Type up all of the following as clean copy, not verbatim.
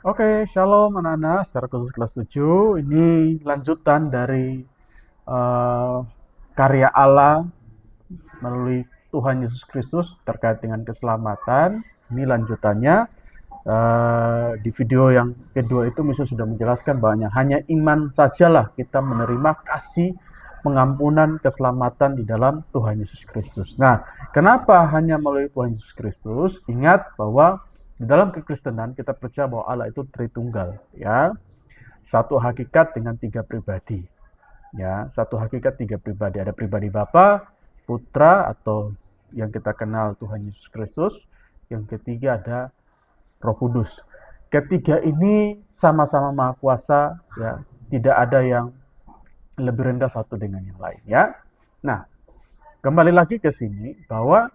Oke, shalom anak-anak, secara khusus kelas 7. Ini lanjutan dari eh, karya Allah melalui Tuhan Yesus Kristus terkait dengan keselamatan. Ini lanjutannya. Di video yang kedua itu Yesus sudah menjelaskan bahwa hanya iman sajalah kita menerima kasih pengampunan keselamatan di dalam Tuhan Yesus Kristus. Nah, kenapa hanya melalui Tuhan Yesus Kristus? Ingat bahwa di dalam kekristenan kita percaya bahwa Allah itu Tritunggal, ya. Satu hakikat dengan tiga pribadi. Ya, satu hakikat tiga pribadi. Ada pribadi Bapa, Putra atau yang kita kenal Tuhan Yesus Kristus. Yang ketiga ada Roh Kudus. Ketiga ini sama-sama Maha Kuasa, ya. Tidak ada yang lebih rendah satu dengan yang lain, ya. Nah, kembali lagi ke sini bahwa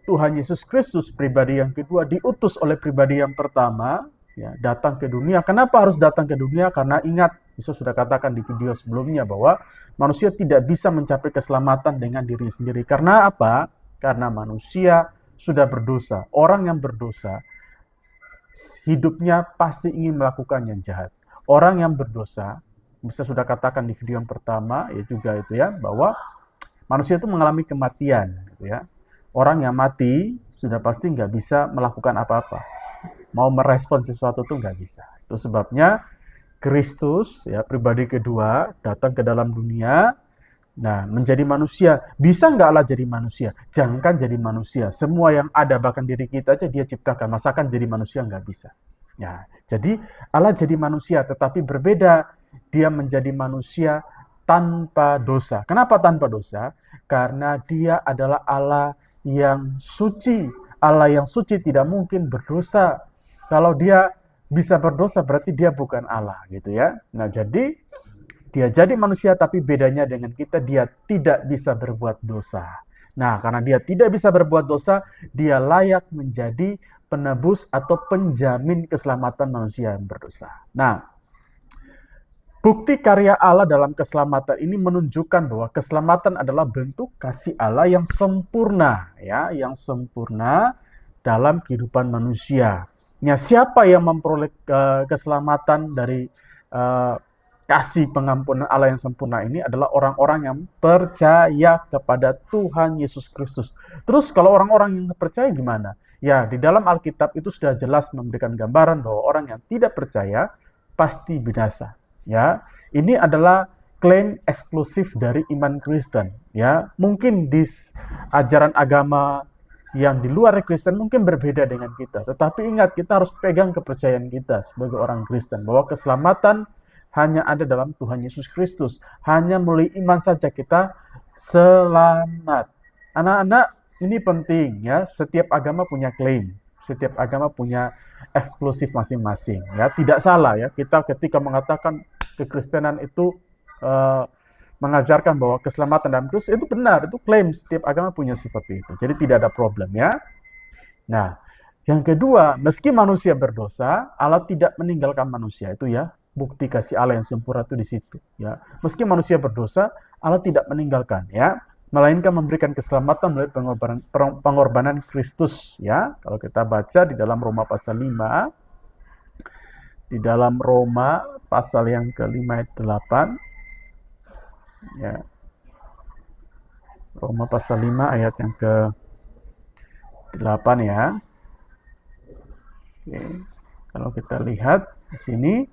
Tuhan Yesus Kristus pribadi yang kedua diutus oleh pribadi yang pertama, ya, datang ke dunia. Kenapa harus datang ke dunia? Karena ingat, Yesus sudah katakan di video sebelumnya bahwa manusia tidak bisa mencapai keselamatan dengan diri sendiri. Karena apa? Karena manusia sudah berdosa. Orang yang berdosa hidupnya pasti ingin melakukan yang jahat. Orang yang berdosa, bisa sudah katakan di video yang pertama, ya juga itu ya, bahwa manusia itu mengalami kematian, gitu ya. Orang yang mati sudah pasti nggak bisa melakukan apa-apa. Mau merespon sesuatu tuh nggak bisa. Itu sebabnya Kristus, ya pribadi kedua, datang ke dalam dunia. Nah, menjadi manusia. Bisa nggak Allah jadi manusia? Jangankan jadi manusia. Semua yang ada, bahkan diri kita aja dia ciptakan. Masakan jadi manusia nggak bisa. Ya, jadi Allah jadi manusia, tetapi berbeda. Dia menjadi manusia tanpa dosa. Kenapa tanpa dosa? Karena dia adalah Allah yang suci. Allah yang suci tidak mungkin berdosa. Kalau dia bisa berdosa, berarti dia bukan Allah, gitu ya. Nah, jadi dia jadi manusia, tapi bedanya dengan kita, dia tidak bisa berbuat dosa. Nah, karena dia tidak bisa berbuat dosa, dia layak menjadi penebus atau penjamin keselamatan manusia yang berdosa. Nah, bukti karya Allah dalam keselamatan ini menunjukkan bahwa keselamatan adalah bentuk kasih Allah yang sempurna, ya, yang sempurna dalam kehidupan manusia. Nah, siapa yang memperoleh keselamatan dari uh, kasih pengampunan Allah yang sempurna ini adalah orang-orang yang percaya kepada Tuhan Yesus Kristus. Terus kalau orang-orang yang percaya gimana? Ya, di dalam Alkitab itu sudah jelas memberikan gambaran bahwa orang yang tidak percaya pasti binasa. Ya, ini adalah klaim eksklusif dari iman Kristen. Ya, mungkin di ajaran agama yang di luar Kristen mungkin berbeda dengan kita. Tetapi ingat, kita harus pegang kepercayaan kita sebagai orang Kristen bahwa keselamatan hanya ada dalam Tuhan Yesus Kristus. Hanya melalui iman saja kita selamat. Anak-anak, ini penting ya. Setiap agama punya klaim. Setiap agama punya eksklusif masing-masing. Ya, tidak salah ya. Kita ketika mengatakan kekristenan itu eh, mengajarkan bahwa keselamatan dalam Kristus itu benar, itu klaim setiap agama punya seperti itu. Jadi tidak ada problem ya. Nah, yang kedua, meski manusia berdosa, Allah tidak meninggalkan manusia. Itu ya, bukti kasih Allah yang sempurna itu di situ, ya. Meski manusia berdosa, Allah tidak meninggalkan, ya. Melainkan memberikan keselamatan melalui pengorbanan Kristus, ya. Kalau kita baca di dalam Roma pasal 5, di dalam Roma pasal yang ke-5 ayat 8, ya. Roma pasal 5 ayat yang ke-8 ya. Oke. Kalau kita lihat di sini,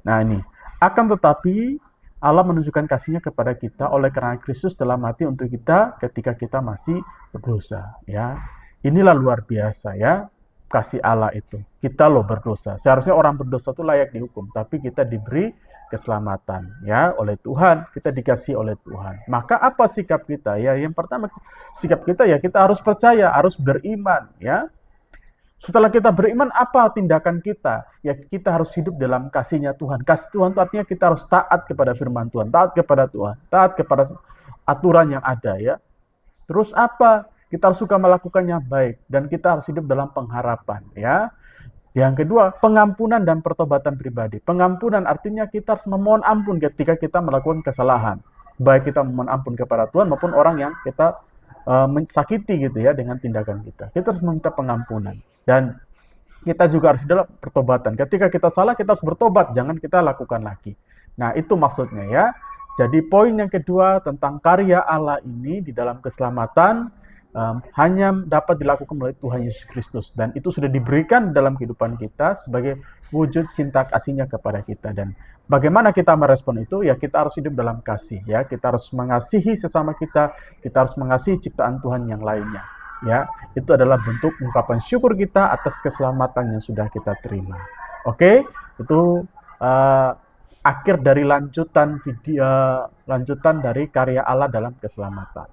nah ini, akan tetapi Allah menunjukkan kasihnya kepada kita oleh karena Kristus telah mati untuk kita ketika kita masih berdosa, ya. Inilah luar biasa ya, kasih Allah itu. Kita loh berdosa. Seharusnya orang berdosa itu layak dihukum, tapi kita diberi keselamatan ya oleh Tuhan, kita dikasih oleh Tuhan. Maka apa sikap kita? Ya, yang pertama sikap kita ya kita harus percaya, harus beriman ya. Setelah kita beriman, apa tindakan kita? Ya, kita harus hidup dalam kasihnya Tuhan. Kasih Tuhan itu artinya kita harus taat kepada firman Tuhan, taat kepada Tuhan, taat kepada aturan yang ada ya. Terus apa? Kita harus suka melakukan yang baik dan kita harus hidup dalam pengharapan ya. Yang kedua, pengampunan dan pertobatan pribadi. Pengampunan artinya kita harus memohon ampun ketika kita melakukan kesalahan. Baik kita memohon ampun kepada Tuhan maupun orang yang kita mensakiti gitu ya dengan tindakan kita. Kita harus meminta pengampunan. Dan kita juga harus dalam pertobatan. Ketika kita salah, kita harus bertobat, jangan kita lakukan lagi. Nah, itu maksudnya ya. Jadi poin yang kedua tentang karya Allah ini di dalam keselamatan hanya dapat dilakukan oleh Tuhan Yesus Kristus, dan itu sudah diberikan dalam kehidupan kita sebagai wujud cinta kasihnya kepada kita. Dan bagaimana kita merespon itu? Ya, kita harus hidup dalam kasih ya. Kita harus mengasihi sesama kita harus mengasihi ciptaan Tuhan yang lainnya. Ya, itu adalah bentuk ungkapan syukur kita atas keselamatan yang sudah kita terima. Oke, itu uh, akhir dari lanjutan dari karya Allah dalam keselamatan.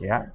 Ya,